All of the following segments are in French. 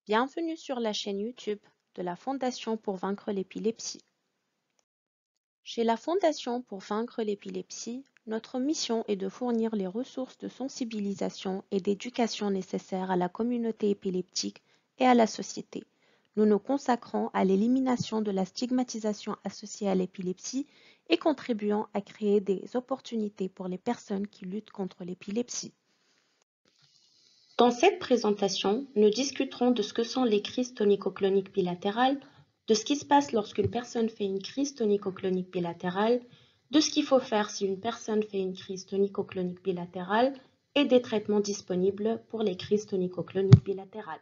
Bienvenue sur la chaîne YouTube de la Fondation pour vaincre l'épilepsie. Chez la Fondation pour vaincre l'épilepsie, notre mission est de fournir les ressources de sensibilisation et d'éducation nécessaires à la communauté épileptique et à la société. Nous nous consacrons à l'élimination de la stigmatisation associée à l'épilepsie et contribuons à créer des opportunités pour les personnes qui luttent contre l'épilepsie. Dans cette présentation, nous discuterons de ce que sont les crises tonico-cloniques bilatérales, de ce qui se passe lorsqu'une personne fait une crise tonico-clonique bilatérale, de ce qu'il faut faire si une personne fait une crise tonico-clonique bilatérale et des traitements disponibles pour les crises tonico-cloniques bilatérales.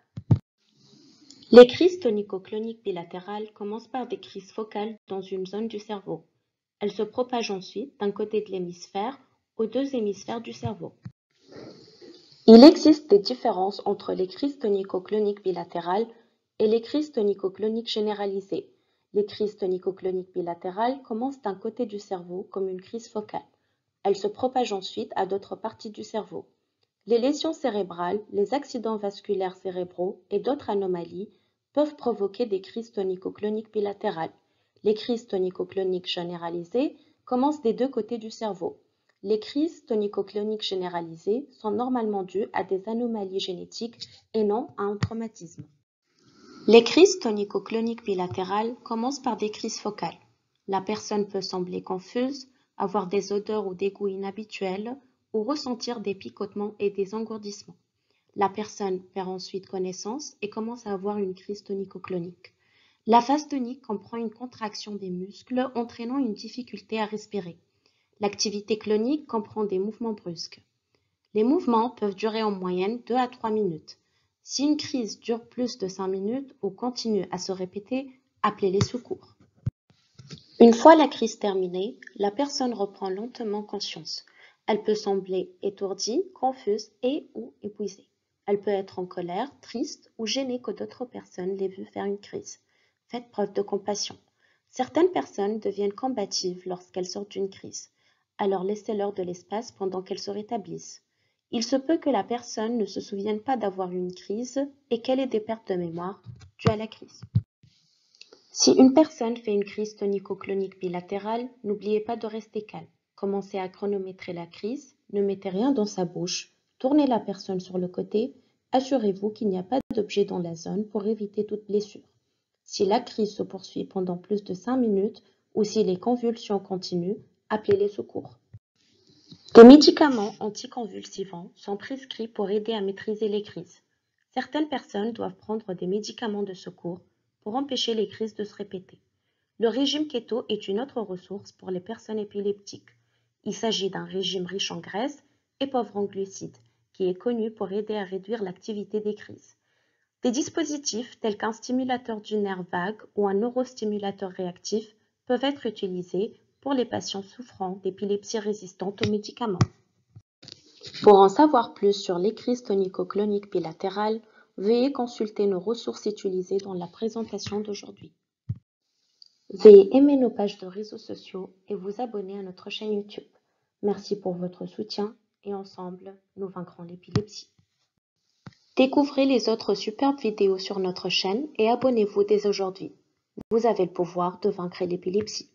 Les crises tonico-cloniques bilatérales commencent par des crises focales dans une zone du cerveau. Elles se propagent ensuite d'un côté de l'hémisphère aux deux hémisphères du cerveau. Il existe des différences entre les crises tonico-cloniques bilatérales et les crises tonico-cloniques généralisées. Les crises tonico-cloniques bilatérales commencent d'un côté du cerveau comme une crise focale. Elles se propagent ensuite à d'autres parties du cerveau. Les lésions cérébrales, les accidents vasculaires cérébraux et d'autres anomalies peuvent provoquer des crises tonico-cloniques bilatérales. Les crises tonico-cloniques généralisées commencent des deux côtés du cerveau. Les crises tonico-cloniques généralisées sont normalement dues à des anomalies génétiques et non à un traumatisme. Les crises tonico-cloniques bilatérales commencent par des crises focales. La personne peut sembler confuse, avoir des odeurs ou des goûts inhabituels ou ressentir des picotements et des engourdissements. La personne perd ensuite connaissance et commence à avoir une crise tonico-clonique. La phase tonique comprend une contraction des muscles entraînant une difficulté à respirer. L'activité clonique comprend des mouvements brusques. Les mouvements peuvent durer en moyenne 2 à 3 minutes. Si une crise dure plus de 5 minutes ou continue à se répéter, appelez les secours. Une fois la crise terminée, la personne reprend lentement conscience. Elle peut sembler étourdie, confuse et ou épuisée. Elle peut être en colère, triste ou gênée que d'autres personnes l'aient vue faire une crise. Faites preuve de compassion. Certaines personnes deviennent combatives lorsqu'elles sortent d'une crise. Alors laissez-leur de l'espace pendant qu'elles se rétablissent. Il se peut que la personne ne se souvienne pas d'avoir eu une crise et qu'elle ait des pertes de mémoire dues à la crise. Si une personne fait une crise tonico-clonique bilatérale, n'oubliez pas de rester calme. Commencez à chronométrer la crise, ne mettez rien dans sa bouche, tournez la personne sur le côté, assurez-vous qu'il n'y a pas d'objet dans la zone pour éviter toute blessure. Si la crise se poursuit pendant plus de 5 minutes ou si les convulsions continuent, appelez les secours. Des médicaments anticonvulsivants sont prescrits pour aider à maîtriser les crises. Certaines personnes doivent prendre des médicaments de secours pour empêcher les crises de se répéter. Le régime keto est une autre ressource pour les personnes épileptiques. Il s'agit d'un régime riche en graisse et pauvre en glucides, qui est connu pour aider à réduire l'activité des crises. Des dispositifs tels qu'un stimulateur du nerf vague ou un neurostimulateur réactif peuvent être utilisés pour les patients souffrant d'épilepsie résistante aux médicaments. Pour en savoir plus sur les crises tonico-cloniques bilatérales, veuillez consulter nos ressources utilisées dans la présentation d'aujourd'hui. Veuillez aimer nos pages de réseaux sociaux et vous abonner à notre chaîne YouTube. Merci pour votre soutien et ensemble, nous vaincrons l'épilepsie. Découvrez les autres superbes vidéos sur notre chaîne et abonnez-vous dès aujourd'hui. Vous avez le pouvoir de vaincre l'épilepsie.